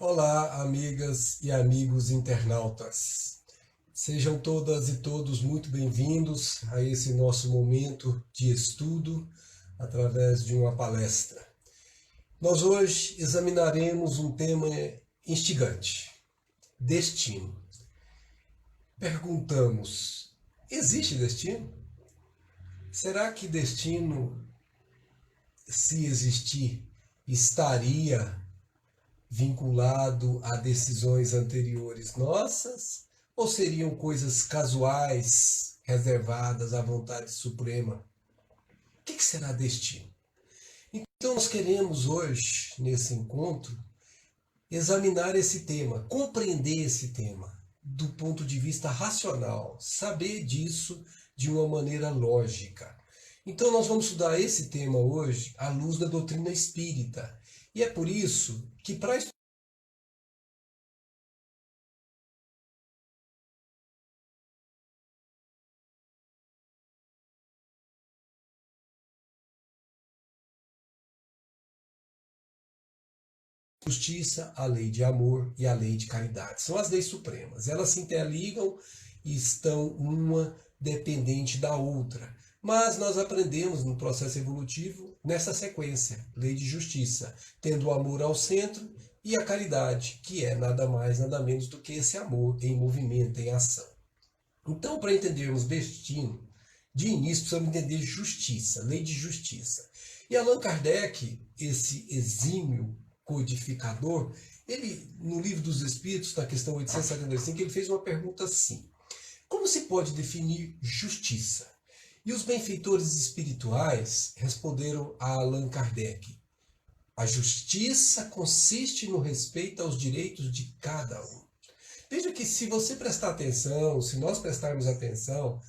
Olá, amigas e amigos internautas. Sejam todas e todos muito bem-vindos a esse nosso momento de estudo através de uma palestra. Nós hoje examinaremos um tema instigante: destino. Perguntamos: existe destino? Será que destino, se existir, estaria vinculado a decisões anteriores nossas? Ou seriam coisas casuais, reservadas à vontade suprema? O que será destino? Então, nós queremos hoje, nesse encontro, examinar esse tema, compreender esse tema do ponto de vista racional, saber disso de uma maneira lógica. Então, nós vamos estudar esse tema hoje à luz da doutrina espírita. E é por isso que, para justiça, a lei de amor e a lei de caridade. São as leis supremas. Elas se interligam e estão uma dependente da outra. Mas nós aprendemos no processo evolutivo nessa sequência: lei de justiça, tendo o amor ao centro, e a caridade, que é nada mais, nada menos do que esse amor em movimento, em ação. Então, para entendermos destino, de início precisamos entender justiça, lei de justiça. E Allan Kardec, esse exímio codificador, ele, no Livro dos Espíritos, na questão 875, ele fez uma pergunta assim: como se pode definir justiça? E os benfeitores espirituais responderam a Allan Kardec: a justiça consiste no respeito aos direitos de cada um. Veja que, se você prestar atenção, se nós prestarmos atenção,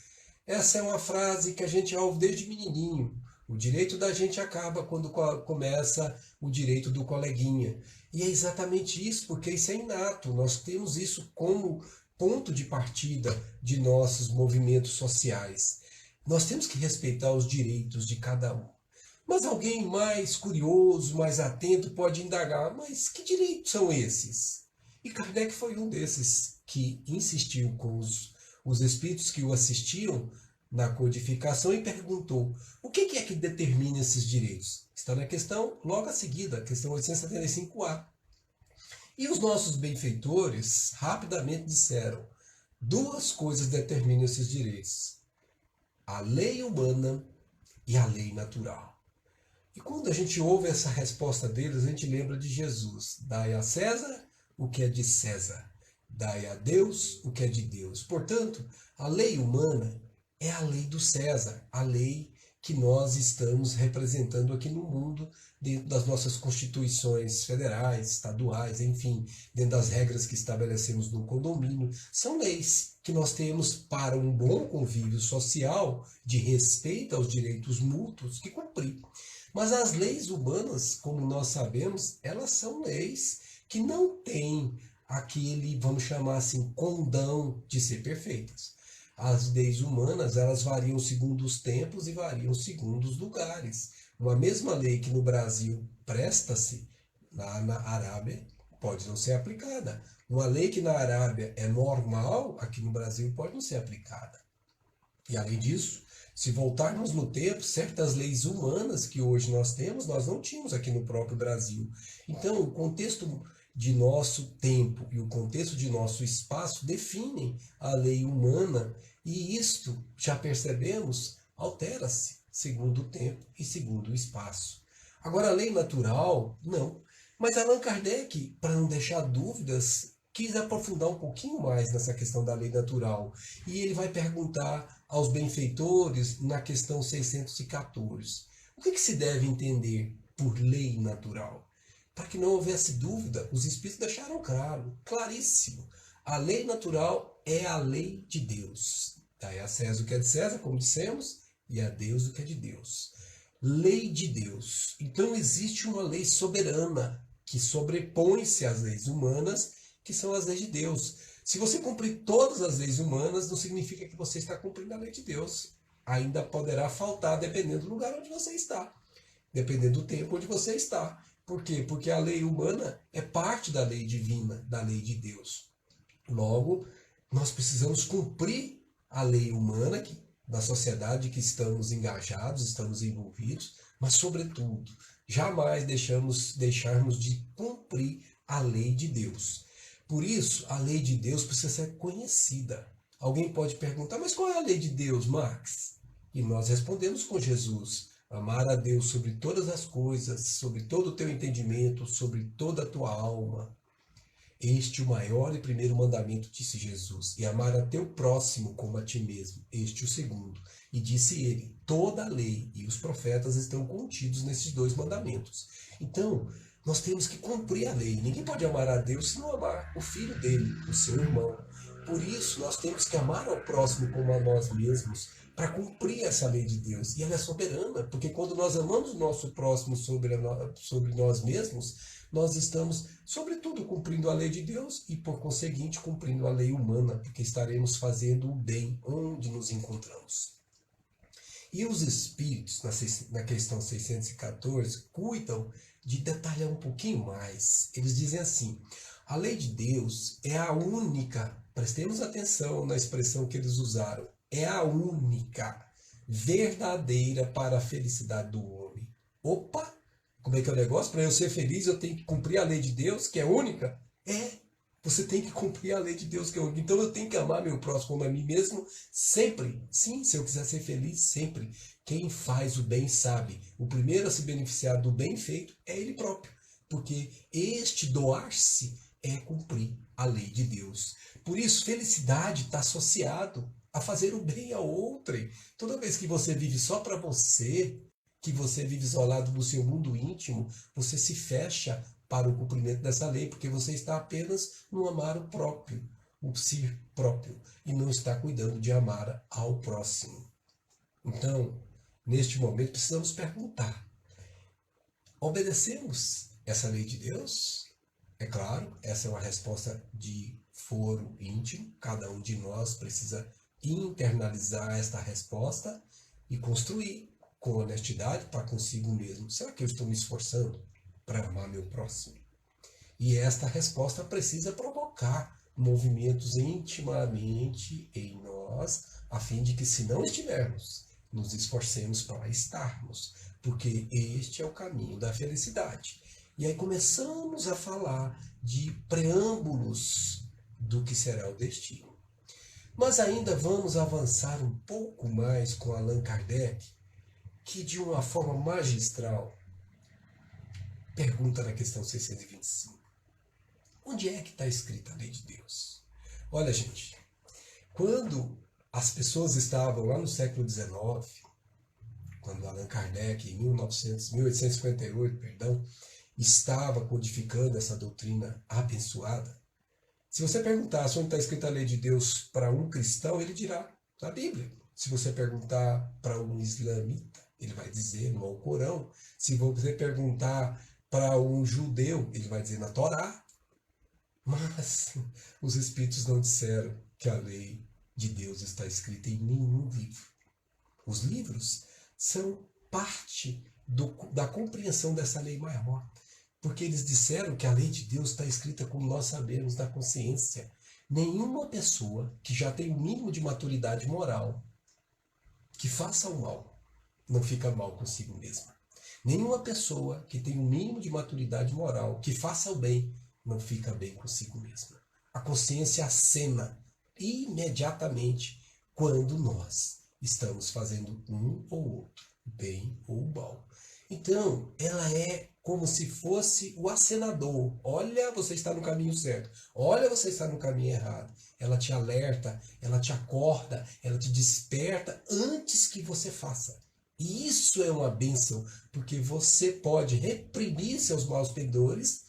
essa é uma frase que a gente ouve desde menininho. O direito da gente acaba quando começa o direito do coleguinha. E é exatamente isso, porque isso é inato. Nós temos isso como ponto de partida de nossos movimentos sociais. Nós temos que respeitar os direitos de cada um. Mas alguém mais curioso, mais atento, pode indagar: mas que direitos são esses? E Kardec foi um desses que insistiu com os espíritos que o assistiam na codificação e perguntou: o que é que determina esses direitos? Está na questão logo a seguida, a questão 875A. E os nossos benfeitores rapidamente disseram: duas coisas determinam esses direitos: a lei humana e a lei natural. E quando a gente ouve essa resposta deles, a gente lembra de Jesus: dai a César o que é de César, dai a Deus o que é de Deus. Portanto, a lei humana é a lei do César, a lei que nós estamos representando aqui no mundo, dentro das nossas constituições federais, estaduais, enfim, dentro das regras que estabelecemos no condomínio. São leis que nós temos para um bom convívio social, de respeito aos direitos mútuos, que cumprir. Mas as leis humanas, como nós sabemos, elas são leis que não têm aquele, vamos chamar assim, condão de ser perfeitas. As leis humanas, elas variam segundo os tempos e variam segundo os lugares. Uma mesma lei que no Brasil presta-se, lá na Arábia pode não ser aplicada. Uma lei que na Arábia é normal, aqui no Brasil pode não ser aplicada. E além disso, se voltarmos no tempo, certas leis humanas que hoje nós temos, nós não tínhamos aqui no próprio Brasil. Então, o contexto de nosso tempo e o contexto de nosso espaço definem a lei humana, e isto, já percebemos, altera-se segundo o tempo e segundo o espaço. Agora, a lei natural, não. Mas Allan Kardec, para não deixar dúvidas, quis aprofundar um pouquinho mais nessa questão da lei natural. E ele vai perguntar aos benfeitores na questão 614. O que se deve entender por lei natural? Para que não houvesse dúvida, os espíritos deixaram claro, claríssimo: a lei natural é a lei de Deus. Dai a César o que é de César, como dissemos, e a Deus o que é de Deus. Lei de Deus. Então existe uma lei soberana que sobrepõe-se às leis humanas, que são as leis de Deus. Se você cumprir todas as leis humanas, não significa que você está cumprindo a lei de Deus. Ainda poderá faltar, dependendo do lugar onde você está, dependendo do tempo onde você está. Por quê? Porque a lei humana é parte da lei divina, da lei de Deus. Logo, nós precisamos cumprir a lei humana da sociedade que estamos engajados, estamos envolvidos, mas, sobretudo, jamais deixarmos de cumprir a lei de Deus. Por isso, a lei de Deus precisa ser conhecida. Alguém pode perguntar, mas qual é a lei de Deus, Max? E nós respondemos com Jesus: amar a Deus sobre todas as coisas, sobre todo o teu entendimento, sobre toda a tua alma. Este o maior e primeiro mandamento, disse Jesus, e amar a teu próximo como a ti mesmo. Este o segundo. E disse ele: toda a lei e os profetas estão contidos nesses dois mandamentos. Então, nós temos que cumprir a lei. Ninguém pode amar a Deus se não amar o filho dele, o seu irmão. Por isso, nós temos que amar ao próximo como a nós mesmos, para cumprir essa lei de Deus. E ela é soberana, porque quando nós amamos o nosso próximo sobre nós mesmos, nós estamos, sobretudo, cumprindo a lei de Deus e, por conseguinte, cumprindo a lei humana, porque estaremos fazendo o bem onde nos encontramos. E os Espíritos, na questão 614, cuidam de detalhar um pouquinho mais. Eles dizem assim: a lei de Deus é a única, prestemos atenção na expressão que eles usaram, é a única, verdadeira para a felicidade do homem. Opa! Como é que é o negócio? Para eu ser feliz, eu tenho que cumprir a lei de Deus, que é única? Você tem que cumprir a lei de Deus, que é única. Então eu tenho que amar meu próximo como a mim mesmo sempre. Sim, se eu quiser ser feliz, sempre. Quem faz o bem sabe. O primeiro a se beneficiar do bem feito é ele próprio. Porque este doar-se é cumprir a lei de Deus. Por isso, felicidade está associado a fazer o bem a outrem. Toda vez que você vive só para você, que você vive isolado no seu mundo íntimo, você se fecha para o cumprimento dessa lei, porque você está apenas no amar o próprio, o si próprio, e não está cuidando de amar ao próximo. Então, neste momento, precisamos perguntar: obedecemos essa lei de Deus? É claro, essa é uma resposta de foro íntimo, cada um de nós precisa internalizar esta resposta e construir com honestidade para consigo mesmo. Será que eu estou me esforçando para amar meu próximo? E esta resposta precisa provocar movimentos intimamente em nós, a fim de que, se não estivermos, nos esforcemos para estarmos, porque este é o caminho da felicidade. E aí começamos a falar de preâmbulos do que será o destino. Mas ainda vamos avançar um pouco mais com Allan Kardec, que de uma forma magistral pergunta na questão 625. Onde é que está escrita a lei de Deus? Olha, gente, quando as pessoas estavam lá no século XIX, quando Allan Kardec, em 1858, estava codificando essa doutrina abençoada, se você perguntasse onde está escrita a lei de Deus para um cristão, ele dirá na Bíblia. Se você perguntar para um islamita, ele vai dizer no Alcorão. Se você perguntar para um judeu, ele vai dizer na Torá. Mas os Espíritos não disseram que a lei de Deus está escrita em nenhum livro. Os livros são parte da compreensão dessa lei maior. Porque eles disseram que a lei de Deus está escrita como nós sabemos, na consciência. Nenhuma pessoa que já tem o mínimo de maturidade moral, que faça o mal, não fica mal consigo mesma. Nenhuma pessoa que tem o mínimo de maturidade moral, que faça o bem, não fica bem consigo mesma. A consciência acena imediatamente quando nós estamos fazendo um ou outro, bem ou mal. Então, ela é como se fosse o acenador. Olha, você está no caminho certo. Olha, você está no caminho errado. Ela te alerta, ela te acorda, ela te desperta antes que você faça. E isso é uma bênção, porque você pode reprimir seus maus pendores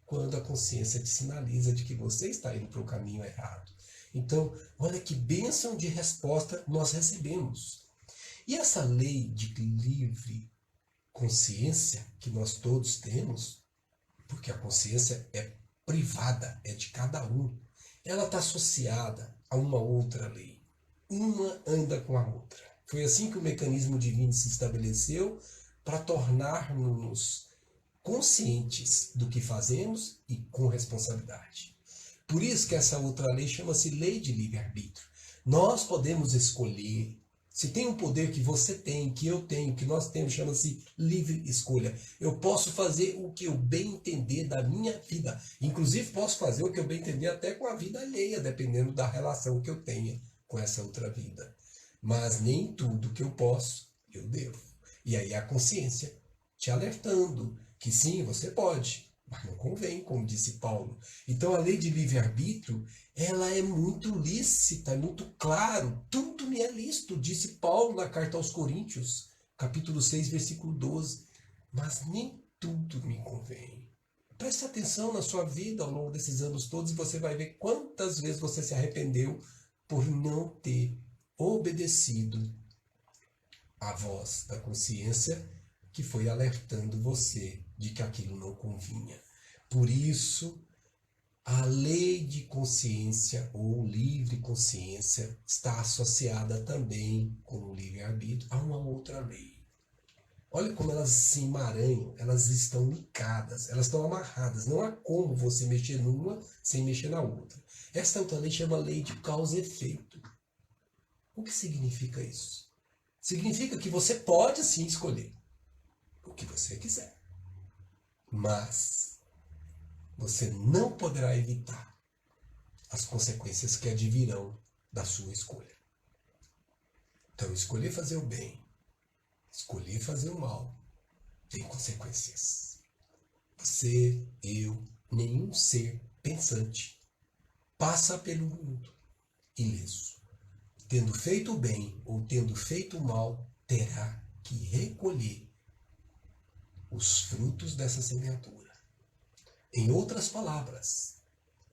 quando a consciência te sinaliza de que você está indo para o caminho errado. Então, olha que bênção de resposta nós recebemos. E essa lei de livre consciência que nós todos temos, porque a consciência é privada, é de cada um, ela está associada a uma outra lei. Uma anda com a outra. Foi assim que o mecanismo divino se estabeleceu para tornar-nos conscientes do que fazemos e com responsabilidade. Por isso que essa outra lei chama-se lei de livre-arbítrio. Nós podemos escolher. Se tem um poder que você tem, que eu tenho, que nós temos, chama-se livre escolha. Eu posso fazer o que eu bem entender da minha vida. Inclusive, posso fazer o que eu bem entender até com a vida alheia, dependendo da relação que eu tenha com essa outra vida. Mas nem tudo que eu posso, eu devo. E aí a consciência te alertando que sim, você pode, mas não convém, como disse Paulo. Então a lei de livre-arbítrio, ela é muito lícita, é muito claro. Tudo me é lícito, disse Paulo na carta aos Coríntios, capítulo 6, versículo 12. Mas nem tudo me convém. Preste atenção na sua vida ao longo desses anos todos e você vai ver quantas vezes você se arrependeu por não ter obedecido à voz da consciência que foi alertando você de que aquilo não convinha. Por isso, a lei de consciência ou livre consciência está associada também com o livre-arbítrio a uma outra lei. Olha como elas se emaranham, elas estão ligadas, elas estão amarradas. Não há como você mexer numa sem mexer na outra. Esta outra lei chama lei de causa e efeito. O que significa isso? Significa que você pode sim escolher o que você quiser, mas você não poderá evitar as consequências que advirão da sua escolha. Então, escolher fazer o bem, escolher fazer o mal, tem consequências. Você, eu, nenhum ser pensante passa pelo mundo ileso. Tendo feito o bem ou tendo feito o mal, terá que recolher os frutos dessa semeadura. Em outras palavras,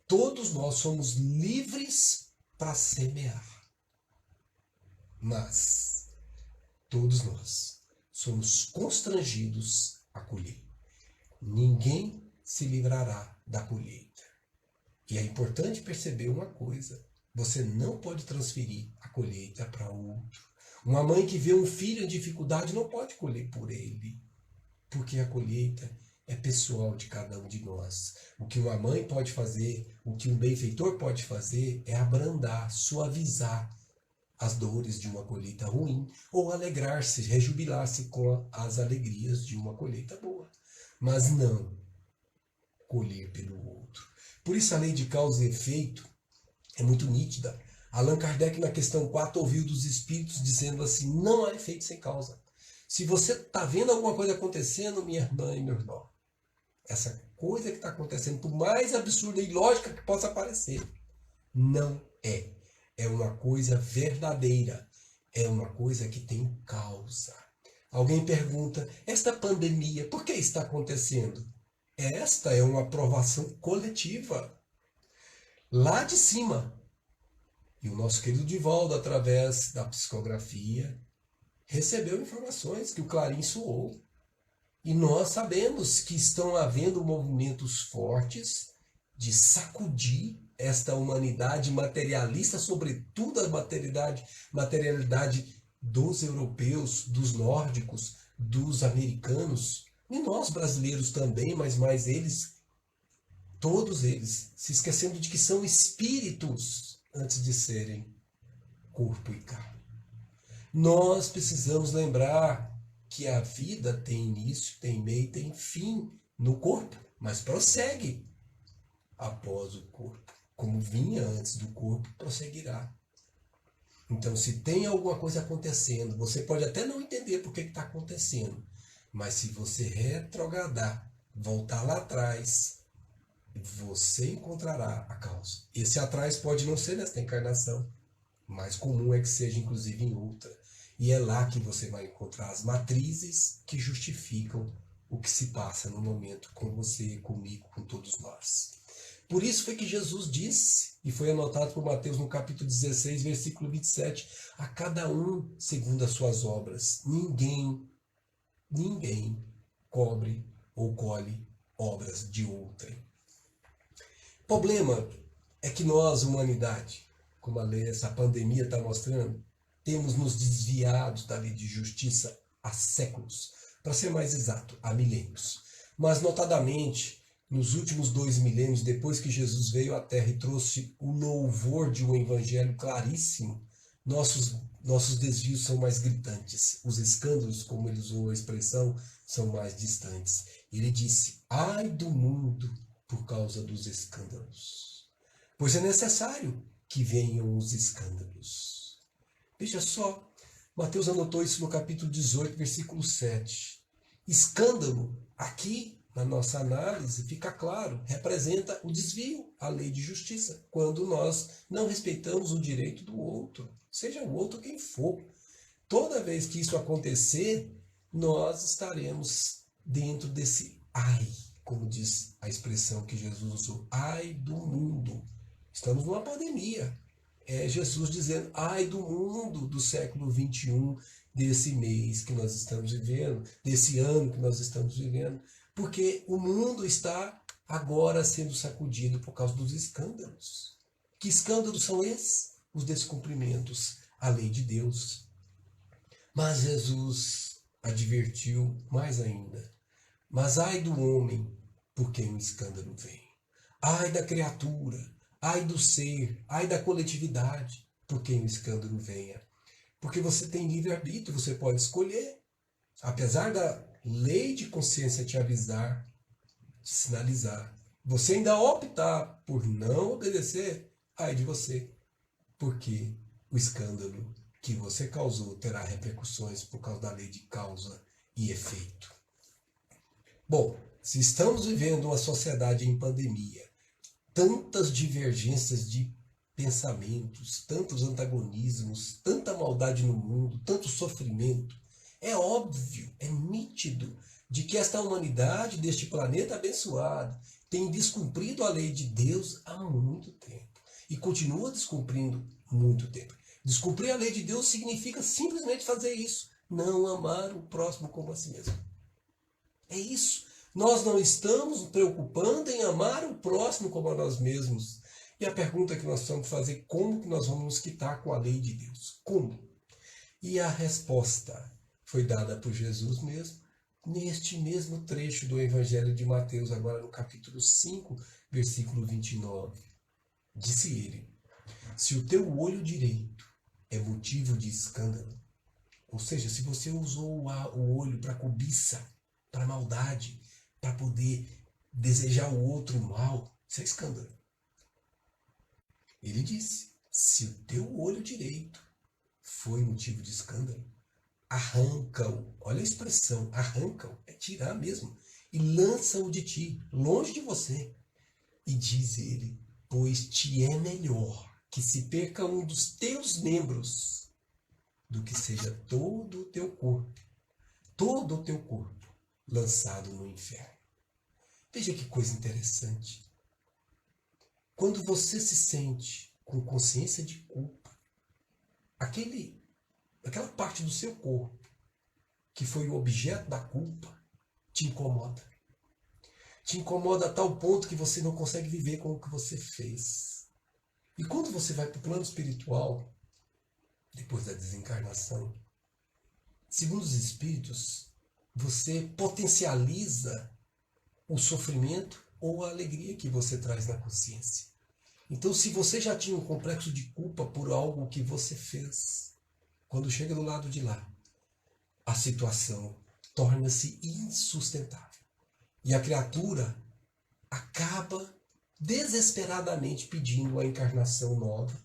todos nós somos livres para semear, mas todos nós somos constrangidos a colher. Ninguém se livrará da colheita. E é importante perceber uma coisa: você não pode transferir a colheita para outro. Uma mãe que vê um filho em dificuldade não pode colher por ele, porque a colheita é pessoal de cada um de nós. O que uma mãe pode fazer, o que um benfeitor pode fazer é abrandar, suavizar as dores de uma colheita ruim ou alegrar-se, rejubilar-se com as alegrias de uma colheita boa. Mas não colher pelo outro. Por isso a lei de causa e efeito é muito nítida. Allan Kardec, na questão 4, ouviu dos espíritos dizendo assim: não há efeito sem causa. Se você está vendo alguma coisa acontecendo, minha irmã e meu irmão, essa coisa que está acontecendo, por mais absurda e ilógica que possa parecer, não é. É uma coisa verdadeira. É uma coisa que tem causa. Alguém pergunta: esta pandemia, por que está acontecendo? Esta é uma aprovação coletiva. Lá de cima. E o nosso querido Divaldo, através da psicografia, recebeu informações que o Clarim soou. E nós sabemos que estão havendo movimentos fortes de sacudir esta humanidade materialista, sobretudo a materialidade dos europeus, dos nórdicos, dos americanos, e nós brasileiros também, mas mais eles, todos eles, se esquecendo de que são espíritos antes de serem corpo e carne. Nós precisamos lembrar que a vida tem início, tem meio, tem fim no corpo, mas prossegue após o corpo. Como vinha antes do corpo, prosseguirá. Então, se tem alguma coisa acontecendo, você pode até não entender por que está acontecendo, mas se você retrogradar, voltar lá atrás, você encontrará a causa. Esse atrás pode não ser nesta encarnação, mais comum é que seja inclusive em outra. E é lá que você vai encontrar as matrizes que justificam o que se passa no momento com você, comigo, com todos nós. Por isso foi que Jesus disse, e foi anotado por Mateus no capítulo 16, versículo 27, a cada um segundo as suas obras. Ninguém cobre ou colhe obras de outrem. O problema é que nós, humanidade, como essa pandemia está mostrando, temos nos desviado da lei de justiça há séculos. Para ser mais exato, há milênios. mas notadamente nos últimos 2 milênios, depois que Jesus veio à Terra e trouxe o louvor de um evangelho claríssimo, nossos desvios são mais gritantes. Os escândalos, como ele usou a expressão, são mais distantes. Ele disse: ai do mundo por causa dos escândalos. Pois é necessário que venham os escândalos. Veja só, Mateus anotou isso no capítulo 18, versículo 7. Escândalo, aqui na nossa análise, fica claro, representa o desvio à lei de justiça, quando nós não respeitamos o direito do outro, seja o outro quem for. Toda vez que isso acontecer, nós estaremos dentro desse ai, como diz a expressão que Jesus usou, ai do mundo. Estamos numa pandemia. É Jesus dizendo, ai do mundo do século 21, desse mês que nós estamos vivendo, desse ano que nós estamos vivendo, porque o mundo está agora sendo sacudido por causa dos escândalos. Que escândalos são esses? Os descumprimentos à lei de Deus. Mas Jesus advertiu mais ainda. Mas ai do homem por quem o escândalo vem. Ai da criatura, ai do ser, ai da coletividade por quem o escândalo venha. Porque você tem livre-arbítrio, você pode escolher. Apesar da lei de consciência te avisar, te sinalizar, você ainda optar por não obedecer, ai de você. Porque o escândalo que você causou terá repercussões por causa da lei de causa e efeito. Bom, se estamos vivendo uma sociedade em pandemia, tantas divergências de pensamentos, tantos antagonismos, tanta maldade no mundo, tanto sofrimento, é óbvio, é nítido de que esta humanidade deste planeta abençoado tem descumprido a lei de Deus há muito tempo e continua descumprindo muito tempo. Descumprir a lei de Deus significa simplesmente fazer isso, não amar o próximo como a si mesmo. É isso. Nós não estamos nos preocupando em amar o próximo como a nós mesmos. E a pergunta que nós precisamos fazer, como que nós vamos nos quitar com a lei de Deus? Como? E a resposta foi dada por Jesus mesmo, neste mesmo trecho do Evangelho de Mateus, agora no capítulo 5, versículo 29. Disse ele, se o teu olho direito é motivo de escândalo, ou seja, se você usou o olho para cobiça, para maldade, para poder desejar o outro mal, isso é escândalo. Ele disse, se o teu olho direito foi motivo de escândalo, arranca-o, olha a expressão, arranca-o, é tirar mesmo, e lança-o de ti, longe de você. E diz ele, pois te é melhor que se perca um dos teus membros, do que seja todo o teu corpo, lançado no inferno. Veja que coisa interessante. Quando você se sente com consciência de culpa, aquela parte do seu corpo que foi o objeto da culpa te incomoda. Te incomoda a tal ponto que você não consegue viver com o que você fez. E quando você vai para o plano espiritual, depois da desencarnação, segundo os espíritos, você potencializa o sofrimento ou a alegria que você traz na consciência. Então, se você já tinha um complexo de culpa por algo que você fez, quando chega do lado de lá, a situação torna-se insustentável. E a criatura acaba desesperadamente pedindo a encarnação nova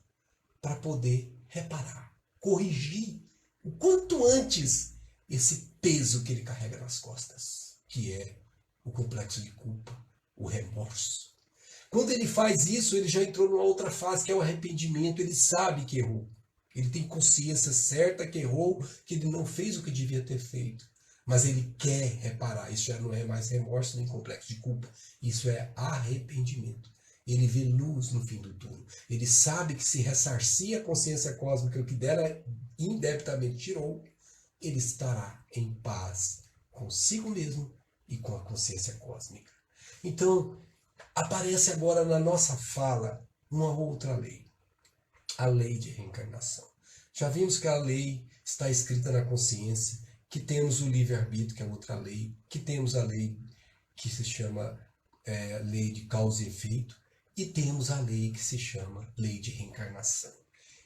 para poder reparar, corrigir o quanto antes esse peso que ele carrega nas costas, que é o complexo de culpa, o remorso. Quando ele faz isso, ele já entrou numa outra fase, que é o arrependimento. Ele sabe que errou. Ele tem consciência certa que errou, que ele não fez o que devia ter feito. Mas ele quer reparar. Isso já não é mais remorso nem complexo de culpa. Isso é arrependimento. Ele vê luz no fim do túnel. Ele sabe que se ressarcir a consciência cósmica, o que dela indebitamente tirou, ele estará em paz consigo mesmo e com a consciência cósmica. Então, aparece agora na nossa fala uma outra lei. A lei de reencarnação. Já vimos que a lei está escrita na consciência, que temos o livre-arbítrio, que é outra lei, que temos a lei que se chama lei de causa e efeito, e temos a lei que se chama lei de reencarnação.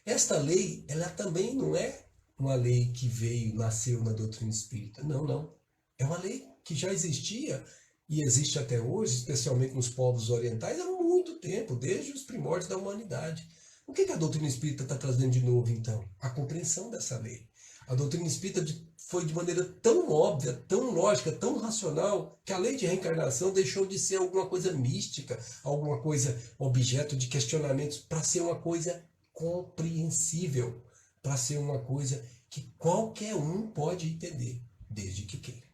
Esta lei, ela também não é uma lei que nasceu na doutrina espírita. Não, não. É uma lei que já existia e existe até hoje, especialmente nos povos orientais, há muito tempo, desde os primórdios da humanidade. O que a doutrina espírita está trazendo de novo, então? A compreensão dessa lei. A doutrina espírita foi de maneira tão óbvia, tão lógica, tão racional, que a lei de reencarnação deixou de ser alguma coisa mística, alguma coisa objeto de questionamentos, para ser uma coisa compreensível, para ser uma coisa que qualquer um pode entender, desde que queira.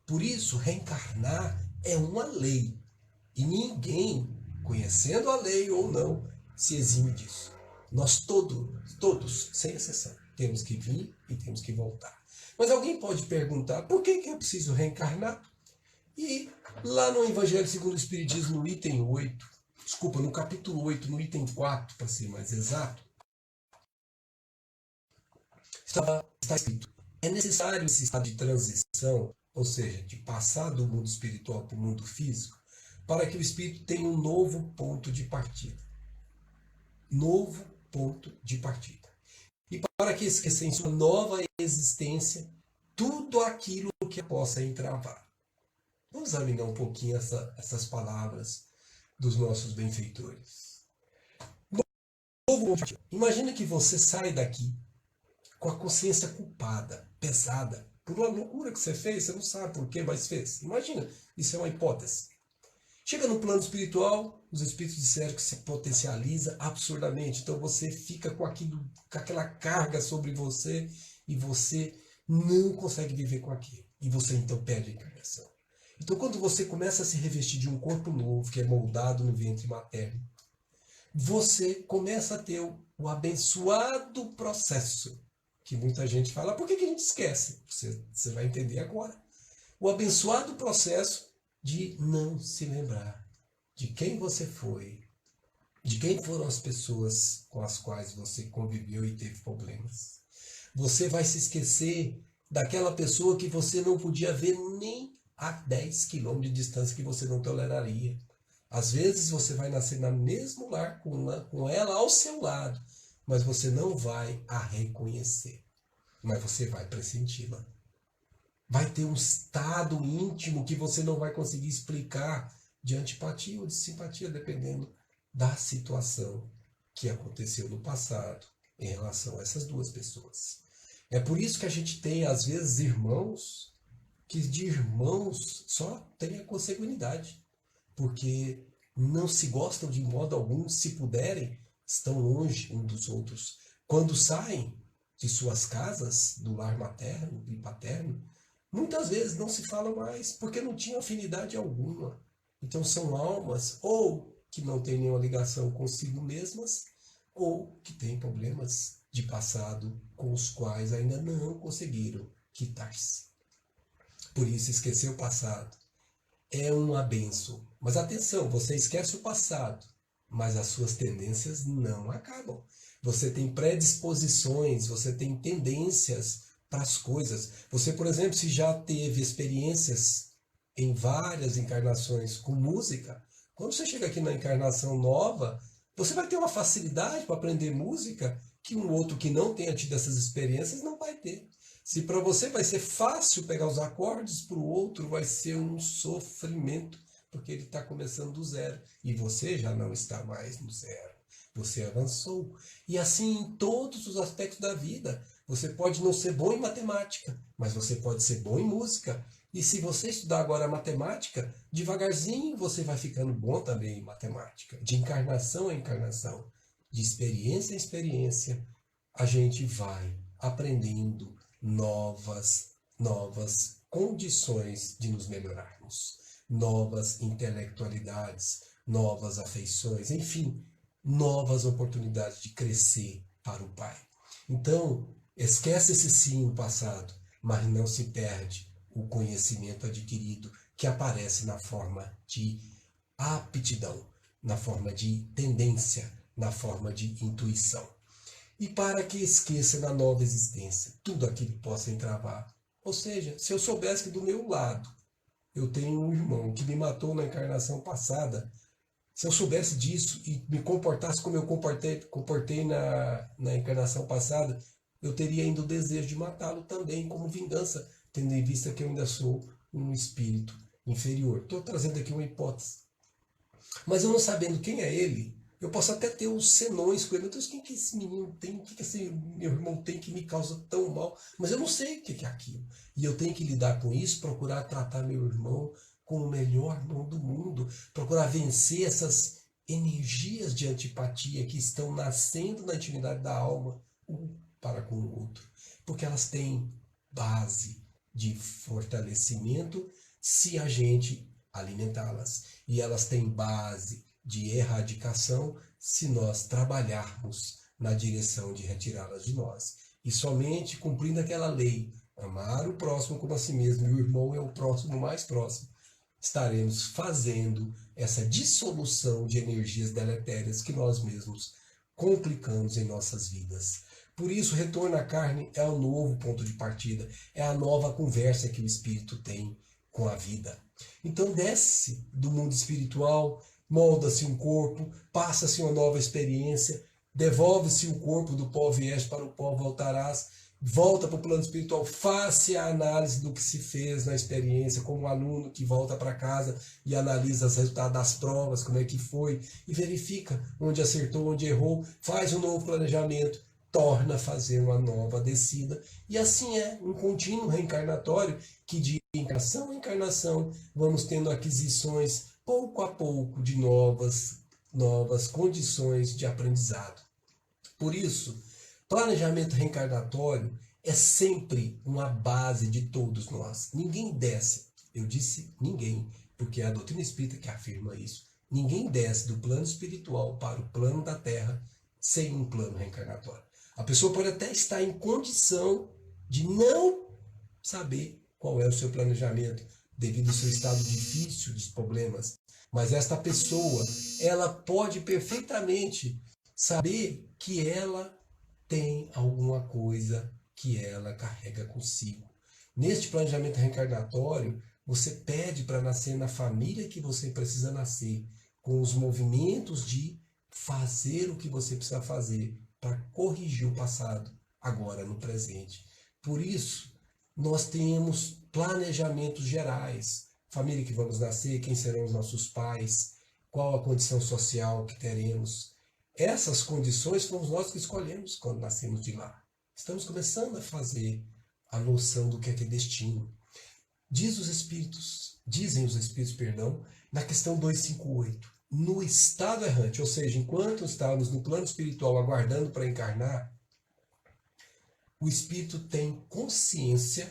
Por isso, reencarnar é uma lei. E ninguém, conhecendo a lei ou não, se exime disso. Nós todos, sem exceção, temos que vir e temos que voltar. Mas alguém pode perguntar, por que é preciso reencarnar? E lá no Evangelho segundo o Espiritismo, no item 8, no capítulo 8, no item 4, para ser mais exato, está escrito, é necessário esse estado de transição, ou seja, de passar do mundo espiritual para o mundo físico, para que o espírito tenha um novo ponto de partida. Novo ponto de partida. E para que esqueça em sua nova existência tudo aquilo que possa entravar. Vamos examinar um pouquinho essas palavras dos nossos benfeitores. Novo ponto de partida. Imagina que você sai daqui com a consciência culpada, pesada, por uma loucura que você fez, você não sabe por que, mas fez. Imagina, isso é uma hipótese. Chega no plano espiritual, os espíritos disseram que se potencializa absurdamente. Então você fica com aquela carga sobre você e você não consegue viver com aquilo. E você então perde a encarnação. Então quando você começa a se revestir de um corpo novo, que é moldado no ventre materno, você começa a ter o abençoado processo, que muita gente fala, por que a gente esquece? Você vai entender agora. O abençoado processo de não se lembrar de quem você foi, de quem foram as pessoas com as quais você conviveu e teve problemas. Você vai se esquecer daquela pessoa que você não podia ver nem a 10 quilômetros de distância, que você não toleraria. Às vezes você vai nascer no mesmo lar com ela ao seu lado, mas você não vai a reconhecer, mas você vai pressenti-la. Vai ter um estado íntimo que você não vai conseguir explicar de antipatia ou de simpatia, dependendo da situação que aconteceu no passado em relação a essas duas pessoas. É por isso que a gente tem, às vezes, irmãos que de irmãos só tem a consanguinidade, porque não se gostam de modo algum, se puderem, estão longe um dos outros. Quando saem de suas casas, do lar materno e paterno, muitas vezes não se fala mais, porque não tinha afinidade alguma. Então são almas ou que não têm nenhuma ligação consigo mesmas, ou que têm problemas de passado com os quais ainda não conseguiram quitar-se. Por isso, esquecer o passado é uma bênção. Mas atenção, você esquece o passado, mas as suas tendências não acabam. Você tem predisposições, você tem tendências para as coisas. Você, por exemplo, se já teve experiências em várias encarnações com música, quando você chega aqui na encarnação nova, você vai ter uma facilidade para aprender música que um outro que não tenha tido essas experiências não vai ter. Se para você vai ser fácil pegar os acordes, para o outro vai ser um sofrimento, porque ele está começando do zero. E você já não está mais no zero. Você avançou. E assim em todos os aspectos da vida. Você pode não ser bom em matemática, mas você pode ser bom em música. E se você estudar agora matemática, devagarzinho você vai ficando bom também em matemática. De encarnação a encarnação, de experiência em experiência, a gente vai aprendendo novas condições de nos melhorarmos, novas intelectualidades, novas afeições, enfim, novas oportunidades de crescer para o Pai. Então, esquece-se sim o passado, mas não se perde o conhecimento adquirido que aparece na forma de aptidão, na forma de tendência, na forma de intuição. E para que esqueça na nova existência tudo aquilo que possa entravar. Ou seja, se eu soubesse que do meu lado eu tenho um irmão que me matou na encarnação passada. Se eu soubesse disso e me comportasse como eu comportei na encarnação passada, eu teria ainda o desejo de matá-lo também, como vingança, tendo em vista que eu ainda sou um espírito inferior. Estou trazendo aqui uma hipótese. Mas eu não sabendo quem é ele, eu posso até ter os senões com ele. Meu Deus, quem que esse menino tem? O que que esse meu irmão tem que me causa tão mal? Mas eu não sei o que que é aquilo. E eu tenho que lidar com isso, procurar tratar meu irmão como o melhor irmão do mundo, procurar vencer essas energias de antipatia que estão nascendo na intimidade da alma, um para com o outro. Porque elas têm base de fortalecimento se a gente alimentá-las. E elas têm base de erradicação se nós trabalharmos na direção de retirá-las de nós. E somente cumprindo aquela lei, amar o próximo como a si mesmo, e o irmão é o próximo mais próximo, estaremos fazendo essa dissolução de energias deletérias que nós mesmos complicamos em nossas vidas. Por isso, o retorno à carne é o novo ponto de partida, é a nova conversa que o espírito tem com a vida. Então desce do mundo espiritual, molda-se um corpo, passa-se uma nova experiência, devolve-se o corpo, do pó vieste, para o pó voltarás, volta para o plano espiritual, faça a análise do que se fez na experiência, como um aluno que volta para casa e analisa os resultados das provas, como é que foi, e verifica onde acertou, onde errou, faz um novo planejamento, torna a fazer uma nova descida, e assim é um contínuo reencarnatório que de encarnação em encarnação vamos tendo aquisições pouco a pouco de novas condições de aprendizado. Por isso, planejamento reencarnatório é sempre uma base de todos nós. Ninguém desce, eu disse ninguém, porque é a doutrina espírita que afirma isso. Ninguém desce do plano espiritual para o plano da Terra sem um plano reencarnatório. A pessoa pode até estar em condição de não saber qual é o seu planejamento, devido ao seu estado difícil dos problemas. Mas esta pessoa, ela pode perfeitamente saber que ela tem alguma coisa que ela carrega consigo. Neste planejamento reencarnatório, você pede para nascer na família que você precisa nascer, com os movimentos de fazer o que você precisa fazer para corrigir o passado, agora no presente. Por isso, nós temos planejamentos gerais. Família que vamos nascer, quem serão os nossos pais, qual a condição social que teremos. Essas condições fomos nós que escolhemos quando nascemos de lá. Estamos começando a fazer a noção do que é destino. Dizem os espíritos, na questão 258, no estado errante, ou seja, enquanto estávamos no plano espiritual aguardando para encarnar, o espírito tem consciência,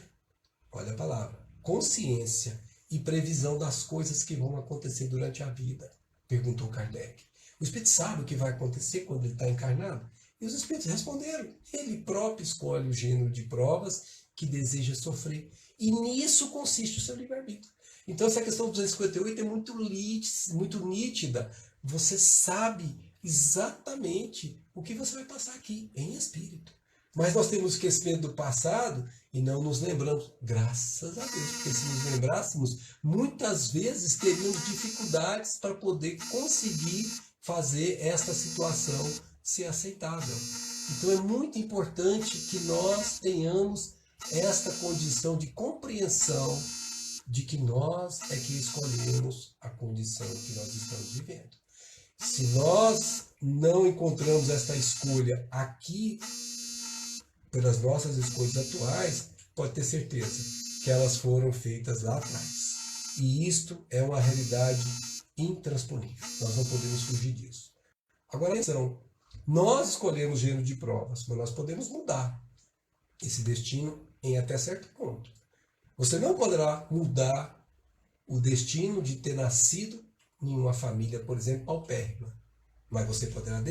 olha a palavra, consciência e previsão das coisas que vão acontecer durante a vida, perguntou Kardec. O espírito sabe o que vai acontecer quando ele está encarnado? E os espíritos responderam. Ele próprio escolhe o gênero de provas que deseja sofrer. E nisso consiste o seu livre-arbítrio. Então essa questão do 258 é muito nítida. Você sabe exatamente o que você vai passar aqui, em espírito. Mas nós temos esquecimento do passado e não nos lembramos. Graças a Deus, porque se nos lembrássemos, muitas vezes teríamos dificuldades para poder conseguir fazer esta situação ser aceitável. Então é muito importante que nós tenhamos esta condição de compreensão de que nós é que escolhemos a condição que nós estamos vivendo. Se nós não encontramos esta escolha aqui, pelas nossas escolhas atuais, pode ter certeza que elas foram feitas lá atrás. E isto é uma realidade intransponível. Nós não podemos fugir disso. Agora, atenção, nós escolhemos gênero de provas, mas nós podemos mudar esse destino em até certo ponto. Você não poderá mudar o destino de ter nascido em uma família, por exemplo, paupérrima. Mas você poderá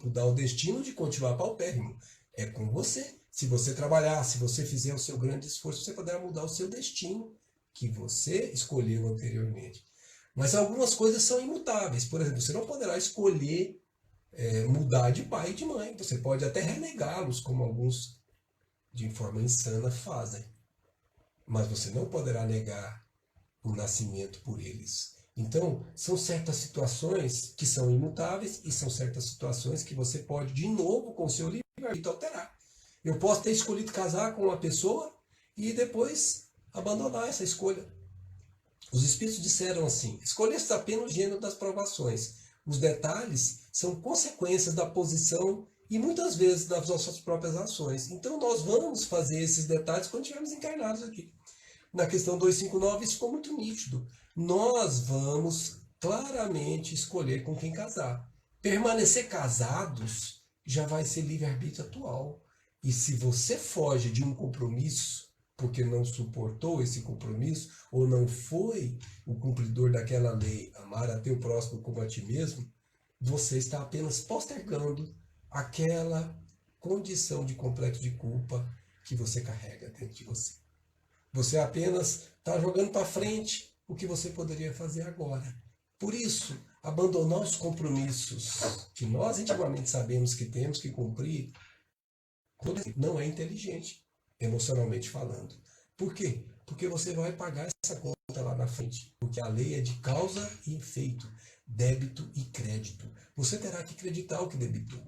mudar o destino de continuar paupérrimo. É com você. Se você trabalhar, se você fizer o seu grande esforço, você poderá mudar o seu destino que você escolheu anteriormente. Mas algumas coisas são imutáveis. Por exemplo, você não poderá escolher mudar de pai e de mãe. Você pode até renegá-los, como alguns de forma insana fazem. Mas você não poderá negar o nascimento por eles. Então, são certas situações que são imutáveis e são certas situações que você pode, de novo, com o seu livre-arbítrio, alterar. Eu posso ter escolhido casar com uma pessoa e depois abandonar essa escolha. Os espíritos disseram assim: escolheste apenas o gênero das provações. Os detalhes são consequências da posição e muitas vezes das nossas próprias ações. Então nós vamos fazer esses detalhes quando estivermos encarnados aqui. Na questão 259 isso ficou muito nítido. Nós vamos claramente escolher com quem casar. Permanecer casados já vai ser livre-arbítrio atual. E se você foge de um compromisso porque não suportou esse compromisso ou não foi o cumpridor daquela lei, amar a teu próximo como a ti mesmo, você está apenas postergando aquela condição de complexo de culpa que você carrega dentro de você. Você apenas está jogando para frente o que você poderia fazer agora. Por isso, abandonar os compromissos que nós intimamente sabemos que temos que cumprir não é inteligente, emocionalmente falando. Por quê? Porque você vai pagar essa conta lá na frente. Porque a lei é de causa e efeito, débito e crédito. Você terá que acreditar o que debitou.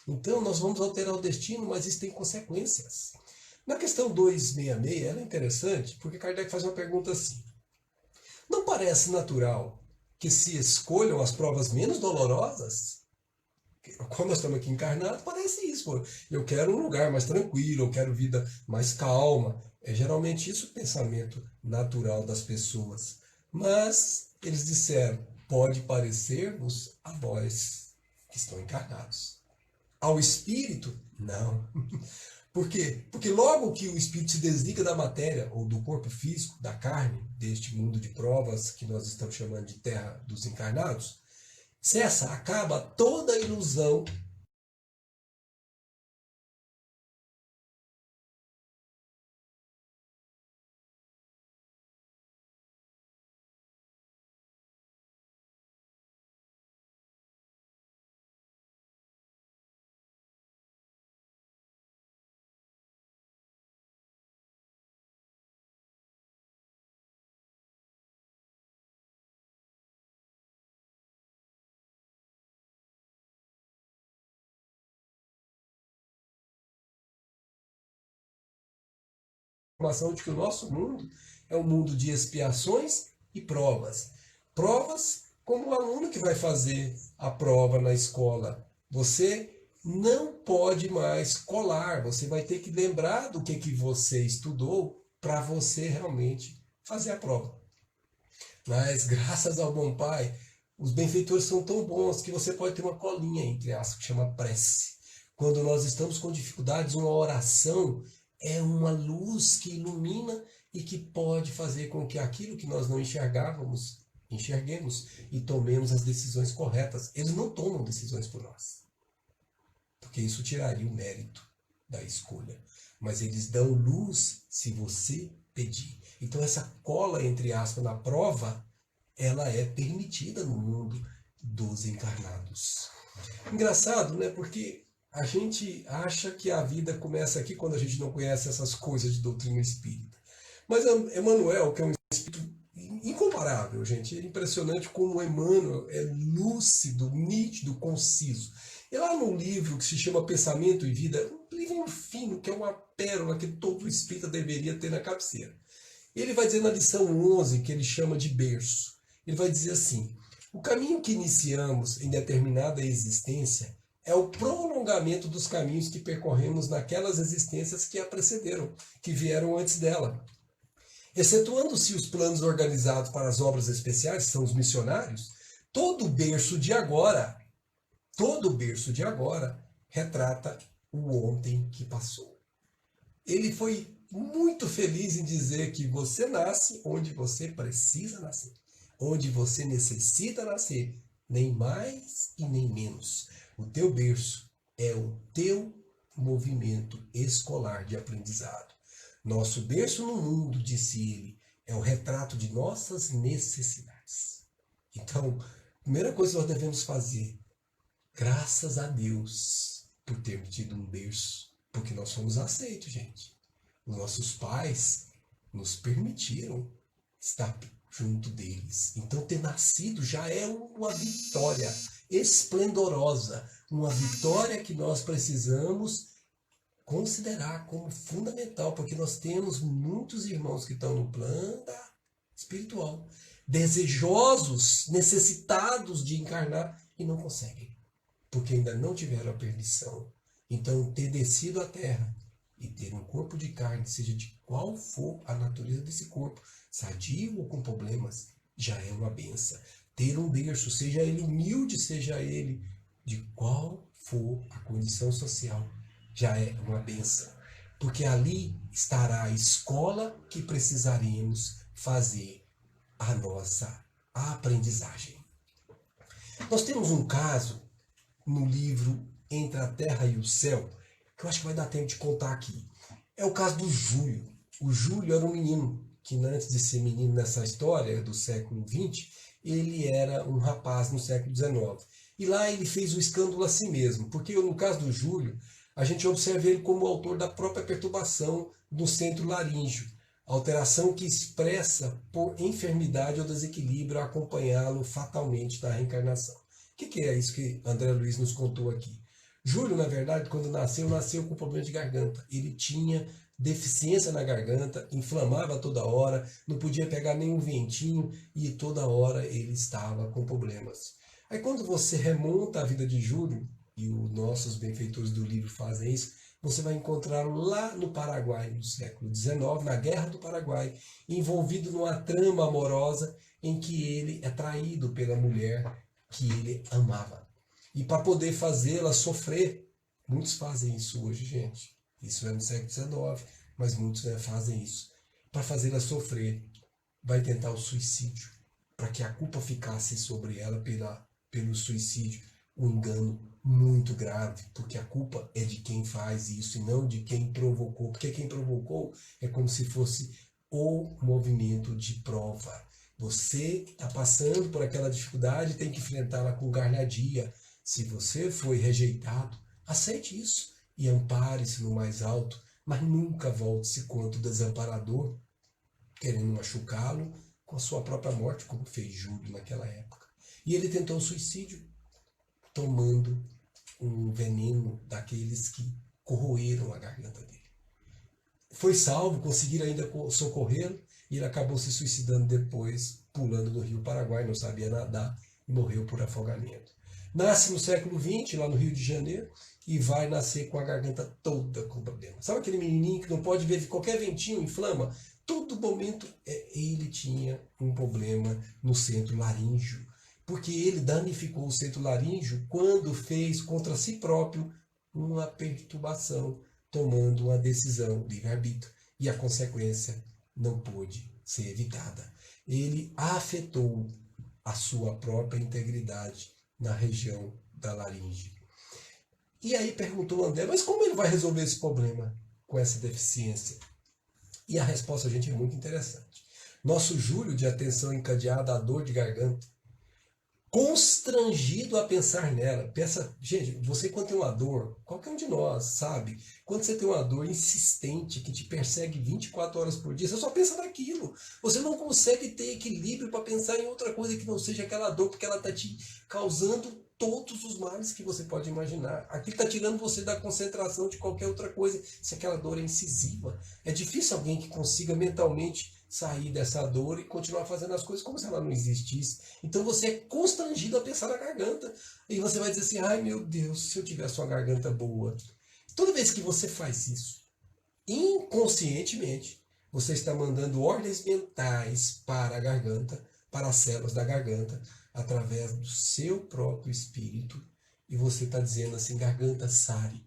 Então, nós vamos alterar o destino, mas isso tem consequências. Na questão 266, ela é interessante, porque Kardec faz uma pergunta assim: não parece natural que se escolham as provas menos dolorosas? Quando nós estamos aqui encarnados, parece isso. Pô. Eu quero um lugar mais tranquilo, eu quero vida mais calma. É geralmente isso o pensamento natural das pessoas. Mas eles disseram: pode parecer-vos a vós que estão encarnados. Ao espírito, não. Por quê? Porque logo que o espírito se desliga da matéria, ou do corpo físico, da carne, deste mundo de provas que nós estamos chamando de terra dos encarnados, cessa, acaba toda a ilusão informação de que o nosso mundo é um mundo de expiações e provas. Provas como o aluno que vai fazer a prova na escola. Você não pode mais colar, você vai ter que lembrar do que você estudou para você realmente fazer a prova. Mas graças ao bom Pai, os benfeitores são tão bons que você pode ter uma colinha entre aspas que chama prece. Quando nós estamos com dificuldades, uma oração é uma luz que ilumina e que pode fazer com que aquilo que nós não enxergávamos, enxerguemos e tomemos as decisões corretas. Eles não tomam decisões por nós, porque isso tiraria o mérito da escolha. Mas eles dão luz se você pedir. Então essa cola, entre aspas, na prova, ela é permitida no mundo dos encarnados. Engraçado, né? Porque a gente acha que a vida começa aqui quando a gente não conhece essas coisas de doutrina espírita. Mas Emmanuel, que é um espírito incomparável, gente, é impressionante como Emmanuel é lúcido, nítido, conciso. E lá no livro que se chama Pensamento e Vida, um livro fino, que é uma pérola que todo espírita deveria ter na cabeceira. Ele vai dizer na lição 11, que ele chama de berço, ele vai dizer assim: o caminho que iniciamos em determinada existência é o prolongamento dos caminhos que percorremos naquelas existências que a precederam, que vieram antes dela. Excetuando-se os planos organizados para as obras especiais, que são os missionários, todo berço de agora, retrata o ontem que passou. Ele foi muito feliz em dizer que você nasce onde você precisa nascer, onde você necessita nascer, nem mais e nem menos. O teu berço é o teu movimento escolar de aprendizado. Nosso berço no mundo, disse ele, é o retrato de nossas necessidades. Então, a primeira coisa que nós devemos fazer, graças a Deus por termos tido um berço, porque nós fomos aceitos, gente. Os nossos pais nos permitiram estar junto deles. Então, ter nascido já é uma vitória esplendorosa, uma vitória que nós precisamos considerar como fundamental, porque nós temos muitos irmãos que estão no plano espiritual, desejosos, necessitados de encarnar e não conseguem, porque ainda não tiveram a permissão. Então, ter descido à terra e ter um corpo de carne, seja de qual for a natureza desse corpo, sadio ou com problemas, já é uma benção. Ter um berço, seja ele humilde, seja ele de qual for a condição social, já é uma benção. Porque ali estará a escola que precisaremos fazer a nossa aprendizagem. Nós temos um caso no livro Entre a Terra e o Céu, que eu acho que vai dar tempo de contar aqui. É o caso do Júlio. O Júlio era um menino que, antes de ser menino nessa história do século XX, ele era um rapaz no século XIX. E lá ele fez o escândalo a si mesmo, porque no caso do Júlio, a gente observa ele como autor da própria perturbação do centro laríngeo, alteração que expressa por enfermidade ou desequilíbrio a acompanhá-lo fatalmente na reencarnação. O que é isso que André Luiz nos contou aqui? Júlio, na verdade, quando nasceu com problema de garganta. Ele tinha deficiência na garganta, inflamava toda hora, não podia pegar nenhum ventinho e toda hora ele estava com problemas. Aí quando você remonta a vida de Júlio, e os nossos benfeitores do livro fazem isso, você vai encontrá-lo lá no Paraguai, no século XIX, na Guerra do Paraguai, envolvido numa trama amorosa em que ele é traído pela mulher que ele amava. E para poder fazê-la sofrer, muitos fazem isso hoje, gente. Isso é no século XIX, mas muitos fazem isso. Para fazê-la sofrer, vai tentar o suicídio, para que a culpa ficasse sobre ela pelo suicídio. Um engano muito grave, porque a culpa é de quem faz isso e não de quem provocou, porque quem provocou é como se fosse o movimento de prova. Você está passando por aquela dificuldade e tem que enfrentá-la com garnadia. Se você foi rejeitado, aceite isso e ampare-se no mais alto, mas nunca volte-se contra o desamparador, querendo machucá-lo com a sua própria morte, como fez Júlio naquela época. E ele tentou o suicídio, tomando um veneno daqueles que corroeram a garganta dele. Foi salvo, conseguiram ainda socorrê-lo, e ele acabou se suicidando depois, pulando no Rio Paraguai, não sabia nadar e morreu por afogamento. Nasce no século XX, lá no Rio de Janeiro, e vai nascer com a garganta toda com problema. Sabe aquele menininho que não pode ver qualquer ventinho, inflama? Todo momento ele tinha um problema no centro laríngeo, porque ele danificou o centro laríngeo quando fez contra si próprio uma perturbação, tomando uma decisão livre-arbítrio, e a consequência não pôde ser evitada. Ele afetou a sua própria integridade na região da laringe. E aí perguntou o André, mas como ele vai resolver esse problema com essa deficiência? E a resposta, gente, é muito interessante. Nosso Júlio, de atenção encadeada à dor de garganta, constrangido a pensar nela. Pensa, gente, você quando tem uma dor, qualquer um de nós sabe, quando você tem uma dor insistente que te persegue 24 horas por dia, você só pensa naquilo. Você não consegue ter equilíbrio para pensar em outra coisa que não seja aquela dor, porque ela está te causando todos os males que você pode imaginar. Aquilo está tirando você da concentração de qualquer outra coisa, se aquela dor é incisiva. É difícil alguém que consiga mentalmente sair dessa dor e continuar fazendo as coisas como se ela não existisse. Então você é constrangido a pensar na garganta. E você vai dizer assim, ai meu Deus, se eu tivesse uma garganta boa. Toda vez que você faz isso, inconscientemente, você está mandando ordens mentais para a garganta, para as células da garganta, através do seu próprio espírito. E você está dizendo assim, garganta sare.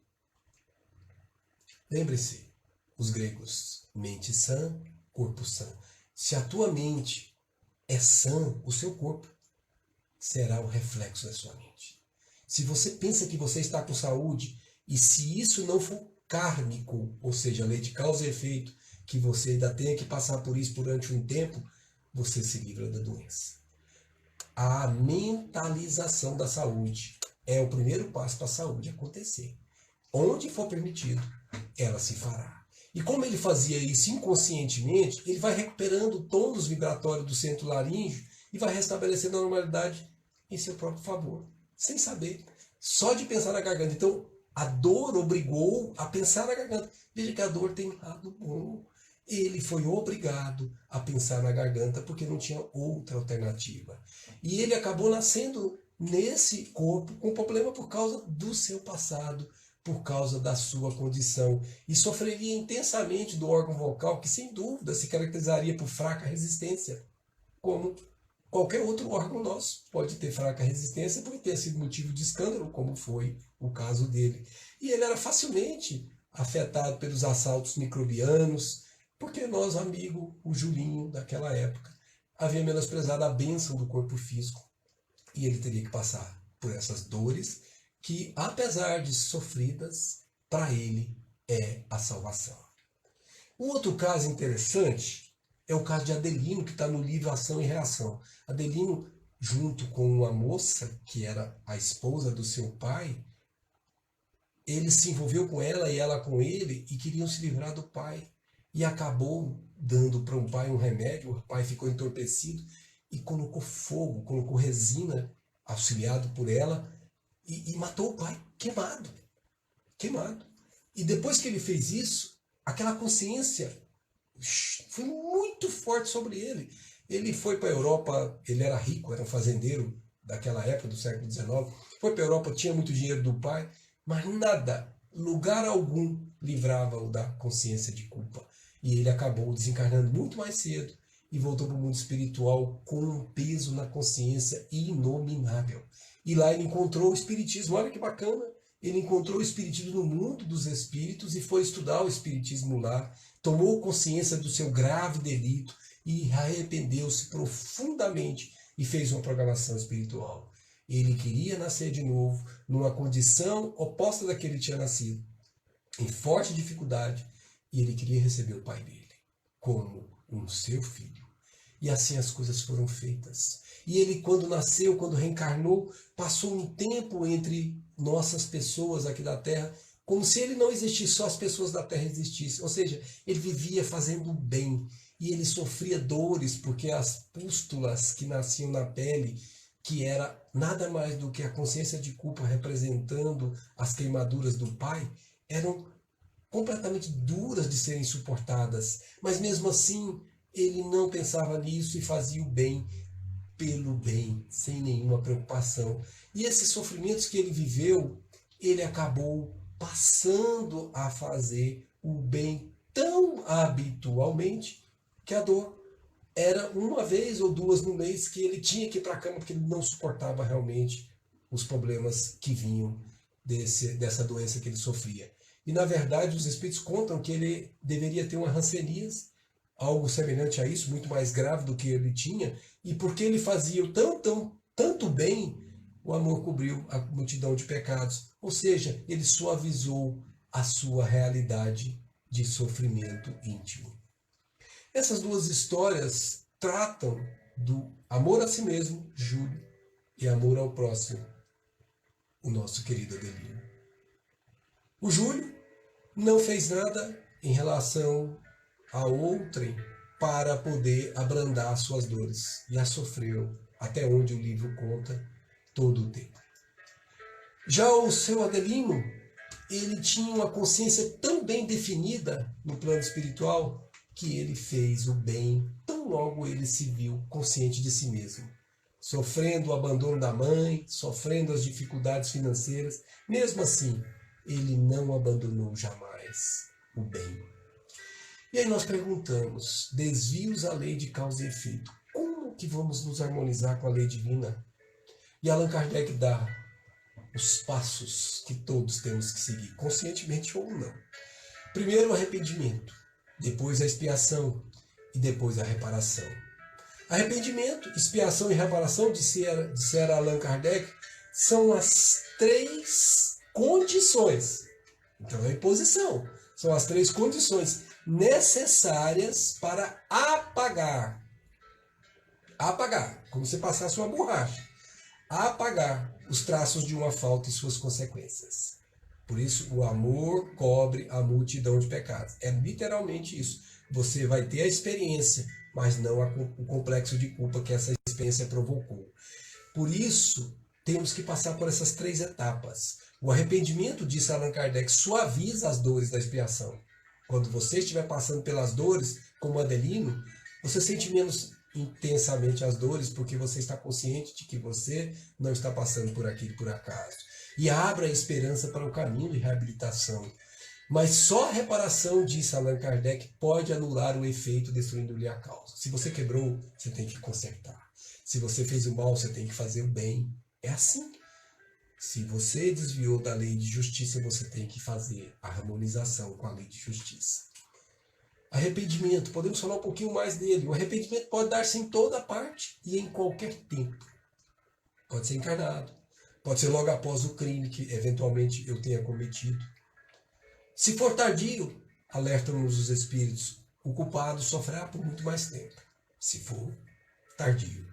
Lembre-se, os gregos, mente sã, corpo sã. Se a tua mente é sã, o seu corpo será o reflexo da sua mente. Se você pensa que você está com saúde, e se isso não for kármico, ou seja, lei de causa e efeito, que você ainda tenha que passar por isso durante um tempo, você se livra da doença. A mentalização da saúde é o primeiro passo para a saúde acontecer. Onde for permitido, ela se fará. E como ele fazia isso inconscientemente, ele vai recuperando o tônus vibratório do centro laríngeo e vai restabelecendo a normalidade em seu próprio favor, sem saber, só de pensar na garganta. Então, a dor obrigou a pensar na garganta. Veja que a dor tem um lado bom. Ele foi obrigado a pensar na garganta porque não tinha outra alternativa. E ele acabou nascendo nesse corpo com problema por causa do seu passado, por causa da sua condição. E sofreria intensamente do órgão vocal, que sem dúvida se caracterizaria por fraca resistência, como qualquer outro órgão nosso pode ter fraca resistência por ter sido motivo de escândalo, como foi o caso dele. E ele era facilmente afetado pelos assaltos microbianos, porque nosso amigo, o Julinho, daquela época, havia menosprezado a bênção do corpo físico. E ele teria que passar por essas dores que, apesar de sofridas, para ele é a salvação. Um outro caso interessante é o caso de Adelino, que está no livro Ação e Reação. Adelino, junto com uma moça, que era a esposa do seu pai, ele se envolveu com ela e ela com ele e queriam se livrar do pai. E acabou dando para o pai um remédio, o pai ficou entorpecido e colocou fogo, colocou resina, auxiliado por ela, e matou o pai, queimado. Queimado. E depois que ele fez isso, aquela consciência foi muito forte sobre ele. Ele foi para a Europa, ele era rico, era um fazendeiro daquela época, do século XIX, foi para a Europa, tinha muito dinheiro do pai, mas nada, lugar algum, livrava-o da consciência de culpa. E ele acabou desencarnando muito mais cedo e voltou para o mundo espiritual com um peso na consciência inominável. E lá ele encontrou o espiritismo, olha que bacana, ele encontrou o espiritismo no mundo dos espíritos e foi estudar o espiritismo lá, tomou consciência do seu grave delito e arrependeu-se profundamente e fez uma programação espiritual. Ele queria nascer de novo numa condição oposta da que ele tinha nascido, em forte dificuldade, e ele queria receber o pai dele como um seu filho. E assim as coisas foram feitas. E ele, quando nasceu, quando reencarnou, passou um tempo entre nossas pessoas aqui da Terra, como se ele não existisse, só as pessoas da Terra existissem. Ou seja, ele vivia fazendo o bem. E ele sofria dores, porque as pústulas que nasciam na pele, que era nada mais do que a consciência de culpa representando as queimaduras do pai, eram completamente duras de serem suportadas. Mas mesmo assim, ele não pensava nisso e fazia o bem pelo bem, sem nenhuma preocupação. E esses sofrimentos que ele viveu, ele acabou passando a fazer o bem tão habitualmente que a dor era uma vez ou duas no mês que ele tinha que ir para a cama porque ele não suportava realmente os problemas que vinham dessa doença que ele sofria. E na verdade os espíritos contam que ele deveria ter uma hanseníase, algo semelhante a isso, muito mais grave do que ele tinha, e porque ele fazia tanto bem, o amor cobriu a multidão de pecados. Ou seja, ele suavizou a sua realidade de sofrimento íntimo. Essas duas histórias tratam do amor a si mesmo, Júlio, e amor ao próximo, o nosso querido Adelino. O Júlio não fez nada em relação a outrem para poder abrandar suas dores, e a sofreu, até onde o livro conta, todo o tempo. Já o seu Adelino, ele tinha uma consciência tão bem definida no plano espiritual que ele fez o bem tão logo ele se viu consciente de si mesmo. Sofrendo o abandono da mãe, sofrendo as dificuldades financeiras, mesmo assim, ele não abandonou jamais o bem. E aí nós perguntamos, desvios à lei de causa e efeito, como que vamos nos harmonizar com a lei divina? E Allan Kardec dá os passos que todos temos que seguir, conscientemente ou não. Primeiro o arrependimento, depois a expiação e depois a reparação. Arrependimento, expiação e reparação, dissera Allan Kardec, são as três condições. Então é imposição. São as três condições necessárias para apagar, como se passasse uma borracha, apagar os traços de uma falta e suas consequências. Por isso, o amor cobre a multidão de pecados. É literalmente isso. Você vai ter a experiência, mas não o complexo de culpa que essa experiência provocou. Por isso, temos que passar por essas 3 etapas. O arrependimento, disse Allan Kardec, suaviza as dores da expiação. Quando você estiver passando pelas dores, como Adelino, você sente menos intensamente as dores porque você está consciente de que você não está passando por aquilo por acaso. E abre a esperança para o caminho de reabilitação. Mas só a reparação, disse Allan Kardec, pode anular o efeito destruindo-lhe a causa. Se você quebrou, você tem que consertar. Se você fez o mal, você tem que fazer o bem. É assim. Se você desviou da lei de justiça, você tem que fazer a harmonização com a lei de justiça. Arrependimento, podemos falar um pouquinho mais dele. O arrependimento pode dar-se em toda parte e em qualquer tempo. Pode ser encarnado. Pode ser logo após o crime que eventualmente eu tenha cometido. Se for tardio, alertam-nos os espíritos, o culpado sofrerá por muito mais tempo. Se for tardio.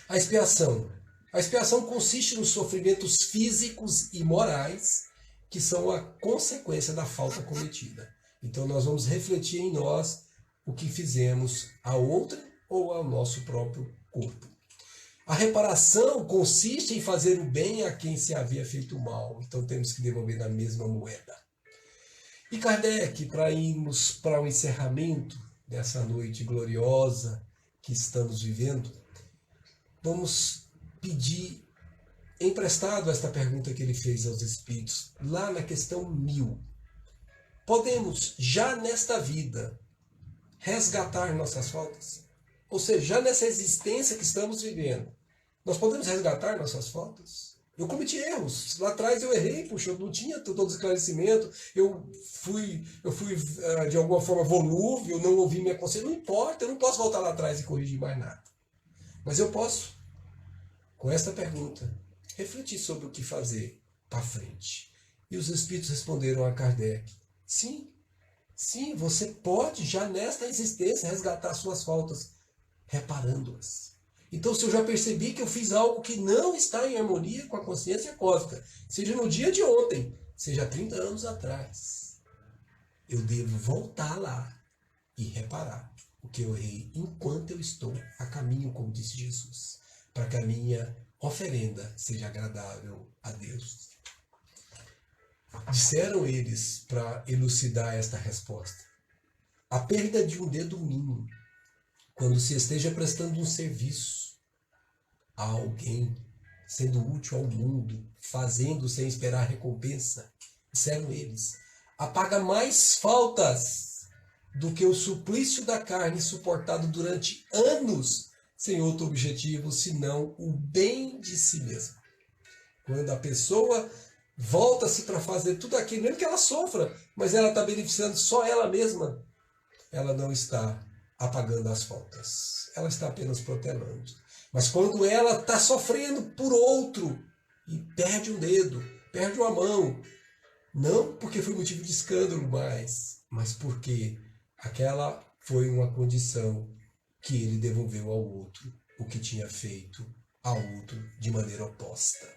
A expiação. A expiação consiste nos sofrimentos físicos e morais que são a consequência da falta cometida. Então nós vamos refletir em nós o que fizemos a outra ou ao nosso próprio corpo. A reparação consiste em fazer o bem a quem se havia feito mal. Então temos que devolver na mesma moeda. E Kardec, para irmos para o encerramento dessa noite gloriosa que estamos vivendo, vamos pedir emprestado esta pergunta que ele fez aos espíritos, lá na questão 1000. Podemos, já nesta vida, resgatar nossas faltas? Ou seja, já nessa existência que estamos vivendo, nós podemos resgatar nossas faltas? Eu cometi erros. Lá atrás eu errei, puxa, eu não tinha todo o esclarecimento, eu fui de alguma forma volúvel, não ouvi minha consciência. Não importa, eu não posso voltar lá atrás e corrigir mais nada. Mas eu posso, com esta pergunta, refletir sobre o que fazer para frente. E os espíritos responderam a Kardec: sim, sim, você pode já nesta existência resgatar suas faltas, reparando-as. Então, se eu já percebi que eu fiz algo que não está em harmonia com a consciência cósmica, seja no dia de ontem, seja 30 anos atrás, eu devo voltar lá e reparar o que eu errei enquanto eu estou a caminho, como disse Jesus, para que a minha oferenda seja agradável a Deus. Disseram eles, para elucidar esta resposta: a perda de um dedo mínimo, quando se esteja prestando um serviço a alguém, sendo útil ao mundo, fazendo sem esperar recompensa, disseram eles, apaga mais faltas do que o suplício da carne suportado durante anos sem outro objetivo senão o bem de si mesma. Quando a pessoa volta-se para fazer tudo aquilo, mesmo que ela sofra, mas ela está beneficiando só ela mesma, ela não está apagando as faltas. Ela está apenas protelando. Mas quando ela está sofrendo por outro e perde um dedo, perde uma mão, não porque foi motivo de escândalo mais, mas porque aquela foi uma condição que ele devolveu ao outro o que tinha feito ao outro de maneira oposta.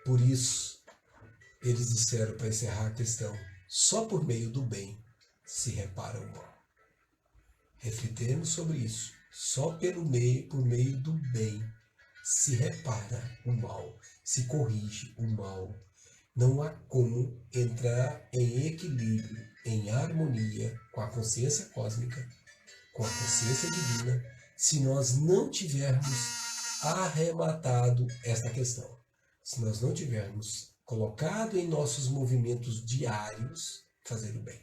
Por isso, eles disseram, para encerrar a questão, só por meio do bem se repara o mal. Refletemos sobre isso. Só por meio do bem se repara o mal, se corrige o mal. Não há como entrar em equilíbrio, em harmonia com a consciência cósmica, com a consciência divina, se nós não tivermos arrematado esta questão. Se nós não tivermos colocado em nossos movimentos diários fazer o bem.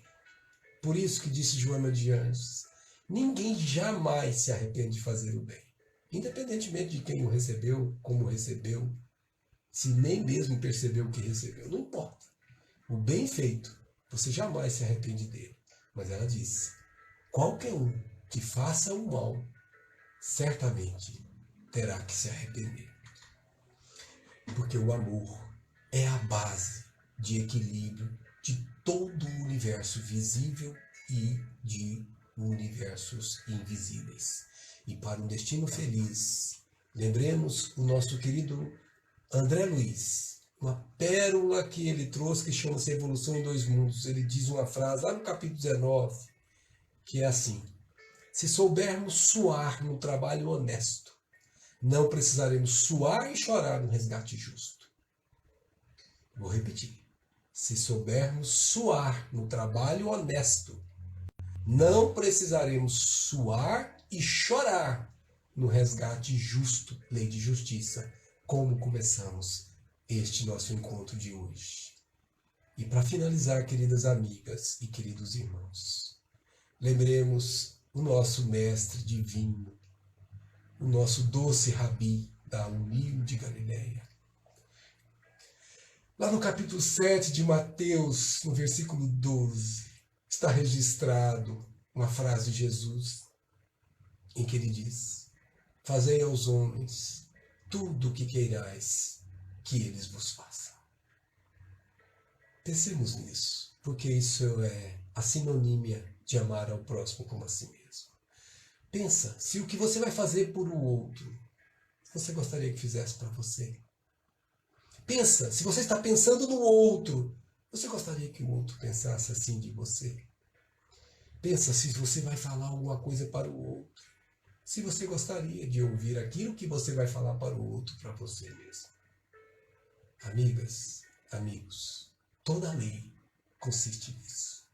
Por isso que disse Joana de Anjos, ninguém jamais se arrepende de fazer o bem. Independentemente de quem o recebeu, como o recebeu, se nem mesmo percebeu o que recebeu, não importa. O bem feito, você jamais se arrepende dele. Mas ela disse, qualquer um que faça o mal, certamente terá que se arrepender. Porque o amor é a base de equilíbrio de todo o universo visível e de universos invisíveis. E para um destino feliz, lembremos o nosso querido André Luiz, uma pérola que ele trouxe que chama-se Evolução em Dois Mundos. Ele diz uma frase lá no capítulo 19, que é assim: se soubermos suar no trabalho honesto, não precisaremos suar e chorar no resgate justo. Vou repetir. Se soubermos suar no trabalho honesto, não precisaremos suar e chorar no resgate justo, lei de justiça, como começamos este nosso encontro de hoje. E para finalizar, queridas amigas e queridos irmãos, lembremos o nosso mestre divino, o nosso doce Rabi da humilde Galileia. Lá no capítulo 7 de Mateus, no versículo 12, está registrado uma frase de Jesus, em que ele diz: fazei aos homens tudo o que queirais que eles vos façam. Pensemos nisso, porque isso é a sinonímia de amar ao próximo como a si mesmo. Pensa, se o que você vai fazer por o outro, você gostaria que fizesse para você? Pensa, se você está pensando no outro, você gostaria que o outro pensasse assim de você? Pensa se você vai falar alguma coisa para o outro, se você gostaria de ouvir aquilo que você vai falar para o outro, para você mesmo. Amigas, amigos, toda a lei consiste nisso.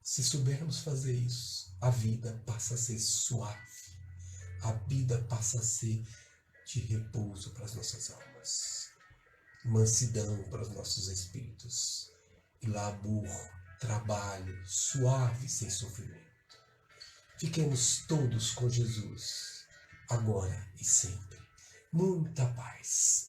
Se soubermos fazer isso, a vida passa a ser suave, a vida passa a ser de repouso para as nossas almas, mansidão para os nossos espíritos, e labor, trabalho suave, sem sofrimento. Fiquemos todos com Jesus, agora e sempre. Muita paz.